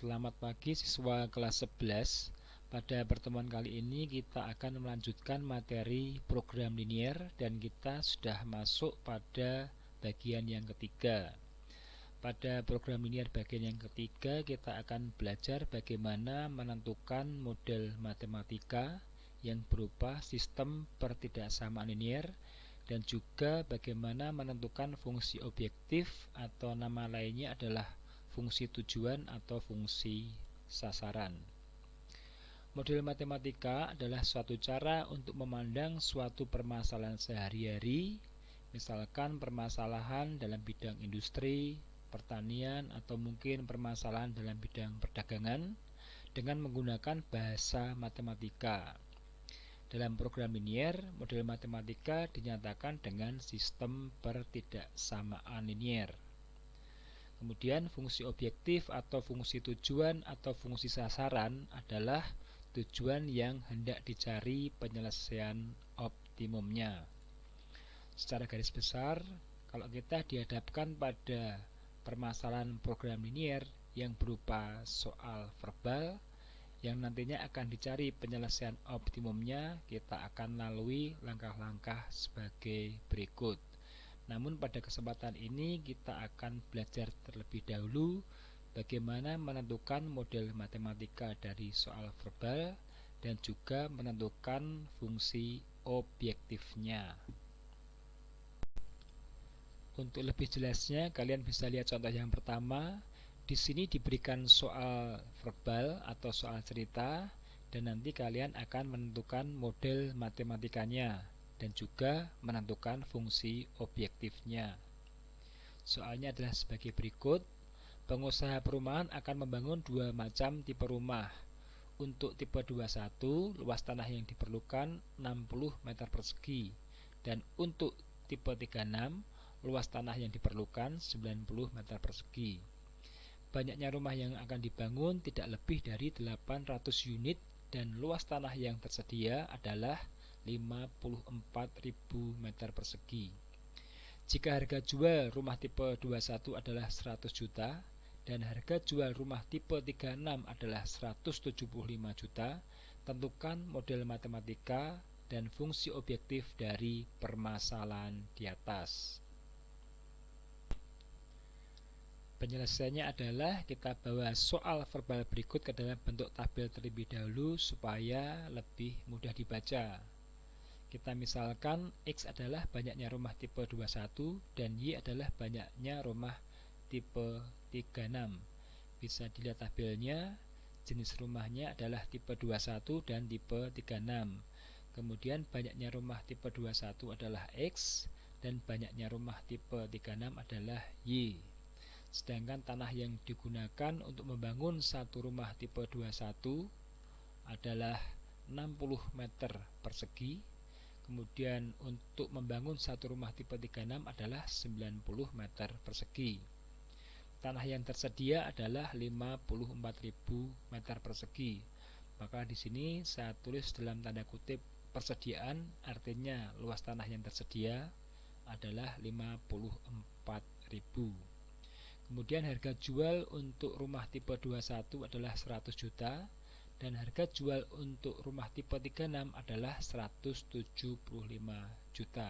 Selamat pagi siswa kelas 11. Pada pertemuan kali ini kita akan melanjutkan materi program linier dan kita sudah masuk pada bagian yang ketiga. Pada program linier bagian yang ketiga kita akan belajar bagaimana menentukan model matematika yang berupa sistem pertidaksamaan linier dan juga bagaimana menentukan fungsi objektif atau nama lainnya adalah fungsi tujuan atau fungsi sasaran. Model matematika adalah suatu cara untuk memandang suatu permasalahan sehari-hari, misalkan permasalahan dalam bidang industri, pertanian, atau mungkin permasalahan dalam bidang perdagangan dengan menggunakan bahasa matematika. Dalam program linier, model matematika dinyatakan dengan sistem pertidaksamaan linier. Kemudian fungsi objektif atau fungsi tujuan atau fungsi sasaran adalah tujuan yang hendak dicari penyelesaian optimumnya. Secara garis besar, kalau kita dihadapkan pada permasalahan program linier yang berupa soal verbal yang nantinya akan dicari penyelesaian optimumnya, kita akan lalui langkah-langkah sebagai berikut. Namun pada kesempatan ini kita akan belajar terlebih dahulu bagaimana menentukan model matematika dari soal verbal dan juga menentukan fungsi objektifnya. Untuk lebih jelasnya, kalian bisa lihat contoh yang pertama. Di sini diberikan soal verbal atau soal cerita dan nanti kalian akan menentukan model matematikanya dan juga menentukan fungsi objektifnya. Soalnya adalah sebagai berikut. Pengusaha perumahan akan membangun dua macam tipe rumah. Untuk tipe 21, luas tanah yang diperlukan 60 meter persegi. Dan untuk tipe 36, luas tanah yang diperlukan 90 meter persegi. Banyaknya rumah yang akan dibangun tidak lebih dari 800 unit dan luas tanah yang tersedia adalah 54.000 meter persegi. Jika harga jual rumah tipe 21 adalah 100 juta dan harga jual rumah tipe 36 adalah 175 juta, tentukan model matematika dan fungsi objektif dari permasalahan di atas. Penyelesaiannya adalah kita bawa soal verbal berikut ke dalam bentuk tabel terlebih dahulu supaya lebih mudah dibaca. Kita misalkan X adalah banyaknya rumah tipe 21 dan Y adalah banyaknya rumah tipe 36. Bisa dilihat tabelnya, jenis rumahnya adalah tipe 21 dan tipe 36. Kemudian banyaknya rumah tipe 21 adalah X dan banyaknya rumah tipe 36 adalah Y. Sedangkan tanah yang digunakan untuk membangun satu rumah tipe 21 adalah 60 meter persegi. Kemudian untuk membangun satu rumah tipe 36 adalah 90 meter persegi. Tanah yang tersedia adalah 54.000 meter persegi. Maka di sini saya tulis dalam tanda kutip persediaan, artinya luas tanah yang tersedia adalah 54.000. Kemudian harga jual untuk rumah tipe 21 adalah 100 juta dan harga jual untuk rumah tipe 36 adalah 175 juta.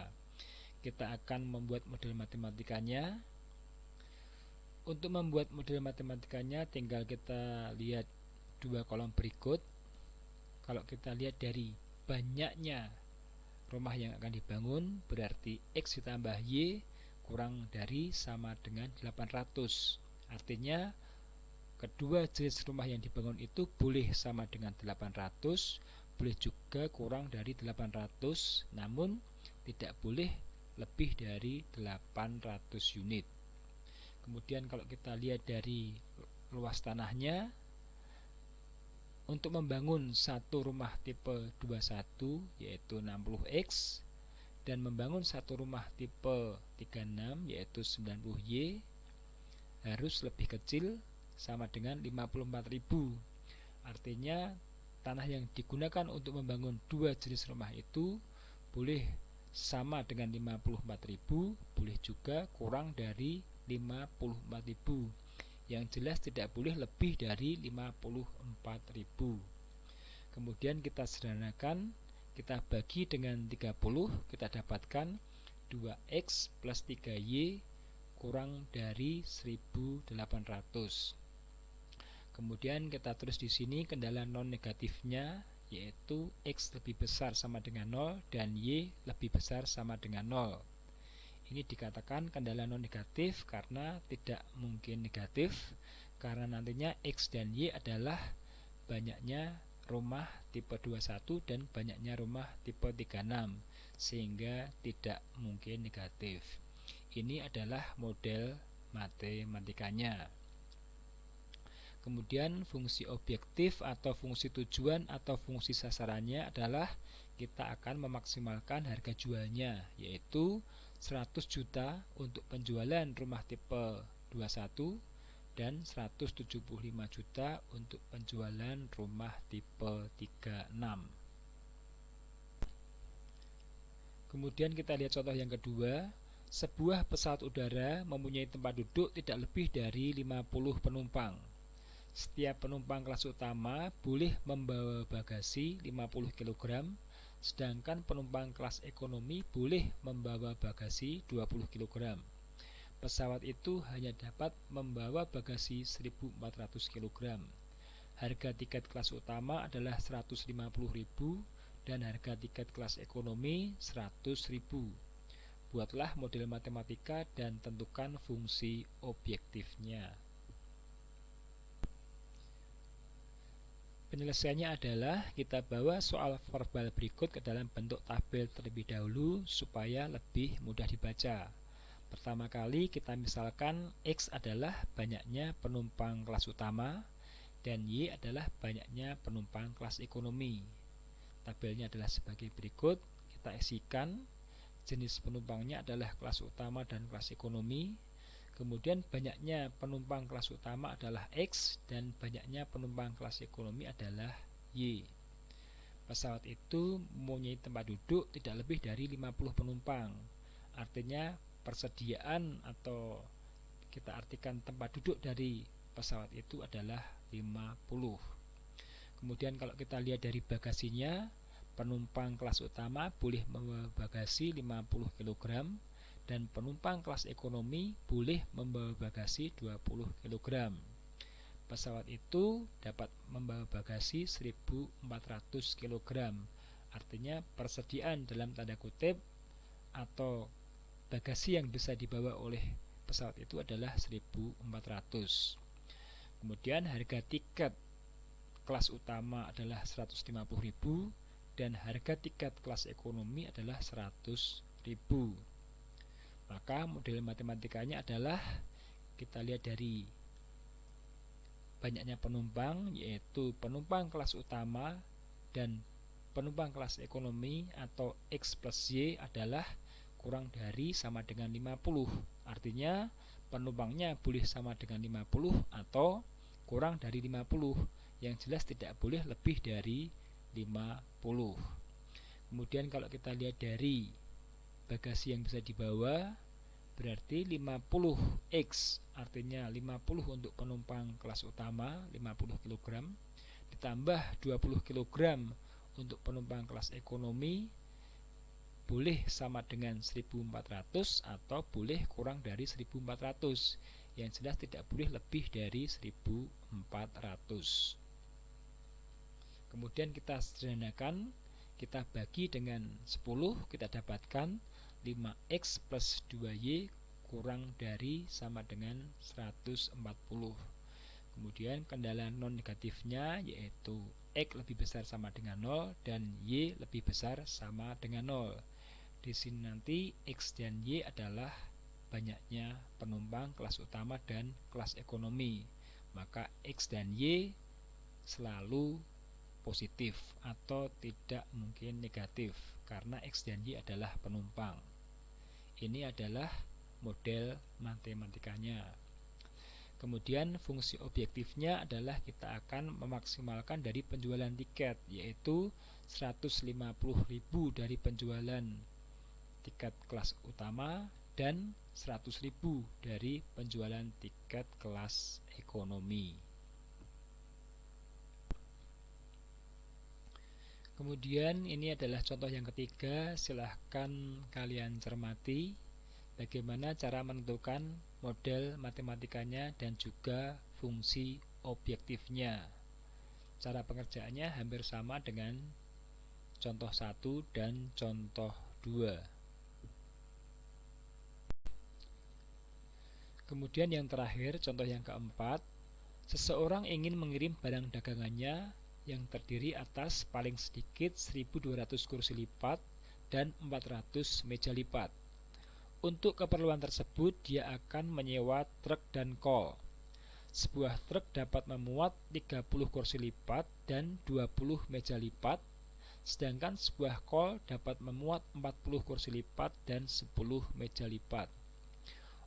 Kita akan membuat model matematikanya. Untuk membuat model matematikanya tinggal kita lihat dua kolom berikut. Kalau kita lihat dari banyaknya rumah yang akan dibangun, berarti X ditambah Y kurang dari sama dengan 800. Artinya kedua jenis rumah yang dibangun itu boleh sama dengan 800, boleh juga kurang dari 800, namun tidak boleh lebih dari 800 unit. Kemudian kalau kita lihat dari luas tanahnya, untuk membangun satu rumah tipe 21 yaitu 60X dan membangun satu rumah tipe 36 yaitu 90Y harus lebih kecil sama dengan 54.000. Artinya tanah yang digunakan untuk membangun dua jenis rumah itu boleh sama dengan 54.000, boleh juga kurang dari 54.000. yang jelas tidak boleh lebih dari 54.000. Kemudian kita sederhanakan, kita bagi dengan 30, kita dapatkan 2x plus 3y kurang dari 1800. Kemudian kita tulis di sini kendala non negatifnya, yaitu x lebih besar sama dengan 0 dan y lebih besar sama dengan 0. Ini dikatakan kendala non negatif karena tidak mungkin negatif, karena nantinya x dan y adalah banyaknya rumah tipe 21 dan banyaknya rumah tipe 36, sehingga tidak mungkin negatif. Ini adalah model matematikanya. Kemudian fungsi objektif atau fungsi tujuan atau fungsi sasarannya adalah kita akan memaksimalkan harga jualnya, yaitu 100 juta untuk penjualan rumah tipe 21 dan 175 juta untuk penjualan rumah tipe 36. Kemudian kita lihat contoh yang kedua. Sebuah pesawat udara mempunyai tempat duduk tidak lebih dari 50 penumpang. Setiap penumpang kelas utama boleh membawa bagasi 50 kg, sedangkan penumpang kelas ekonomi boleh membawa bagasi 20 kg. Pesawat itu hanya dapat membawa bagasi 1.400 kg. Harga tiket kelas utama adalah 150.000 dan harga tiket kelas ekonomi 100.000. Buatlah model matematika dan tentukan fungsi objektifnya. Penyelesaiannya adalah kita bawa soal verbal berikut ke dalam bentuk tabel terlebih dahulu supaya lebih mudah dibaca. Pertama kali kita misalkan X adalah banyaknya penumpang kelas utama dan Y adalah banyaknya penumpang kelas ekonomi. Tabelnya adalah sebagai berikut. Kita isikan jenis penumpangnya adalah kelas utama dan kelas ekonomi. Kemudian banyaknya penumpang kelas utama adalah X dan banyaknya penumpang kelas ekonomi adalah Y. Pesawat itu mempunyai tempat duduk tidak lebih dari 50 penumpang. Artinya persediaan atau kita artikan tempat duduk dari pesawat itu adalah 50. Kemudian kalau kita lihat dari bagasinya, penumpang kelas utama boleh membawa bagasi 50 kg dan penumpang kelas ekonomi boleh membawa bagasi 20 kg. Pesawat itu dapat membawa bagasi 1.400 kg. Artinya persediaan dalam tanda kutip atau bagasi yang bisa dibawa oleh pesawat itu adalah 1.400. Kemudian harga tiket kelas utama adalah 150.000 dan harga tiket kelas ekonomi adalah 100.000. Maka model matematikanya adalah kita lihat dari banyaknya penumpang, yaitu penumpang kelas utama dan penumpang kelas ekonomi atau X plus Y adalah kurang dari sama dengan 50. Artinya penumpangnya boleh sama dengan 50 atau kurang dari 50. Yang jelas tidak boleh lebih dari 50. Kemudian kalau kita lihat dari bagasi yang bisa dibawa, berarti 50x, artinya 50 untuk penumpang kelas utama 50 kg ditambah 20 kg untuk penumpang kelas ekonomi boleh sama dengan 1.400 atau boleh kurang dari 1.400. Yang jelas tidak boleh lebih dari 1.400. Kemudian kita sederhanakan, kita bagi dengan 10, kita dapatkan 5x plus 2y kurang dari sama dengan 140. Kemudian kendala non negatifnya yaitu x lebih besar sama dengan 0 dan y lebih besar sama dengan 0. Di sini nanti x dan y adalah banyaknya penumpang kelas utama dan kelas ekonomi. Maka x dan y selalu positif atau tidak mungkin negatif karena X dan Y adalah penumpang. Ini adalah model matematikanya. Kemudian fungsi objektifnya adalah kita akan memaksimalkan dari penjualan tiket, yaitu 150.000 dari penjualan tiket kelas utama dan 100.000 dari penjualan tiket kelas ekonomi. Kemudian ini adalah contoh yang ketiga, silahkan kalian cermati bagaimana cara menentukan model matematikanya dan juga fungsi objektifnya. Cara pengerjaannya hampir sama dengan contoh 1 dan contoh 2. Kemudian yang terakhir, contoh yang keempat, seseorang ingin mengirim barang dagangannya yang terdiri atas paling sedikit 1.200 kursi lipat dan 400 meja lipat. Untuk keperluan tersebut, dia akan menyewa truk dan kol. Sebuah truk dapat memuat 30 kursi lipat dan 20 meja lipat, sedangkan sebuah kol dapat memuat 40 kursi lipat dan 10 meja lipat.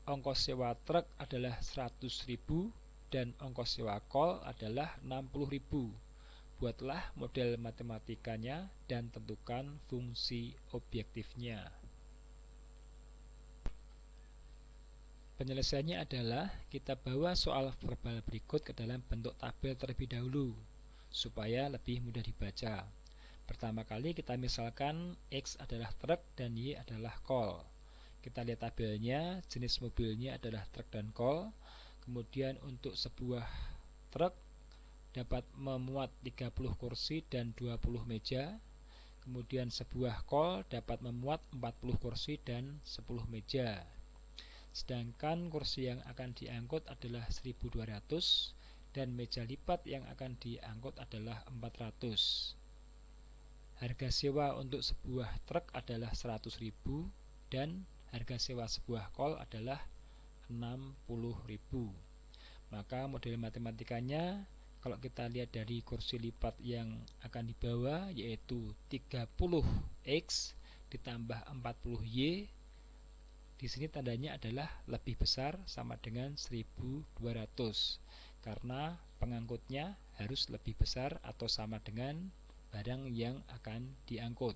Ongkos sewa truk adalah 100.000 dan ongkos sewa kol adalah 60.000. Buatlah model matematikanya dan tentukan fungsi objektifnya. Penyelesaiannya adalah kita bawa soal verbal berikut ke dalam bentuk tabel terlebih dahulu supaya lebih mudah dibaca. Pertama kali kita misalkan X adalah truk dan Y adalah kol. Kita lihat tabelnya, jenis mobilnya adalah truk dan kol. Kemudian untuk sebuah truk dapat memuat 30 kursi dan 20 meja. Kemudian sebuah kol dapat memuat 40 kursi dan 10 meja. Sedangkan kursi yang akan diangkut adalah 1.200 dan meja lipat yang akan diangkut adalah 400. Harga sewa untuk sebuah truk adalah 100.000 dan harga sewa sebuah kol adalah 60.000. Maka model matematikanya kalau kita lihat dari kursi lipat yang akan dibawa yaitu 30X ditambah 40Y. Di sini tandanya adalah lebih besar sama dengan 1.200 karena pengangkutnya harus lebih besar atau sama dengan barang yang akan diangkut.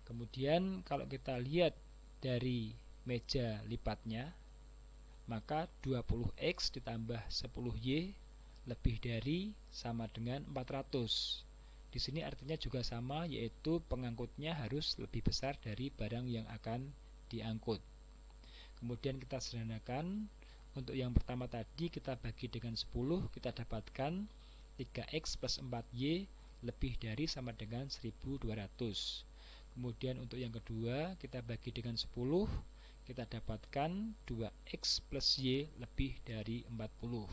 Kemudian kalau kita lihat dari meja lipatnya, maka 20X ditambah 10Y lebih dari sama dengan 400. Di sini artinya juga sama, yaitu pengangkutnya harus lebih besar dari barang yang akan diangkut. Kemudian kita sederhanakan. Untuk yang pertama tadi kita bagi dengan 10, kita dapatkan 3X plus 4Y lebih dari sama dengan 1.200. Kemudian untuk yang kedua kita bagi dengan 10, kita dapatkan 2X plus Y lebih dari 40.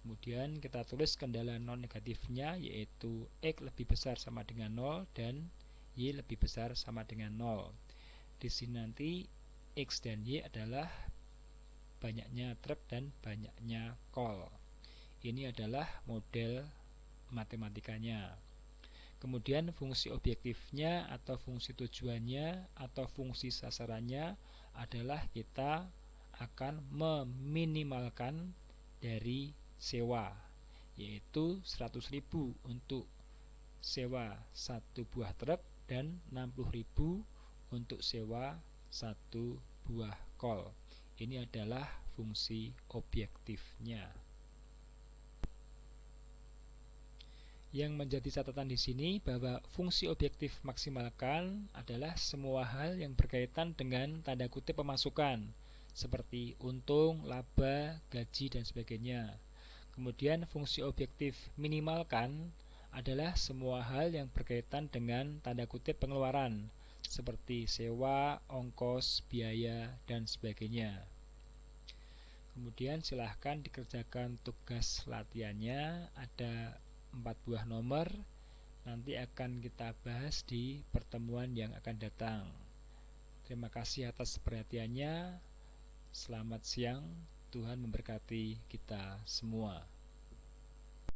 Kemudian kita tulis kendala non negatifnya, yaitu X lebih besar sama dengan 0 dan Y lebih besar sama dengan 0. Di sini nanti X dan Y adalah banyaknya truk dan banyaknya kol. Ini adalah model matematikanya. Kemudian fungsi objektifnya atau fungsi tujuannya atau fungsi sasarannya adalah kita akan meminimalkan dari sewa, yaitu 100.000 untuk sewa satu buah truk dan 60.000 untuk sewa satu buah kol. Ini adalah fungsi objektifnya. Yang menjadi catatan di sini bahwa fungsi objektif maksimalkan adalah semua hal yang berkaitan dengan tanda kutip pemasukan seperti untung, laba, gaji dan sebagainya. Kemudian fungsi objektif minimalkan adalah semua hal yang berkaitan dengan tanda kutip pengeluaran seperti sewa, ongkos, biaya dan sebagainya. Kemudian silahkan dikerjakan tugas latihannya, ada 4 buah nomor, nanti akan kita bahas di pertemuan yang akan datang. Terima kasih atas perhatiannya. Selamat siang, Tuhan memberkati kita semua.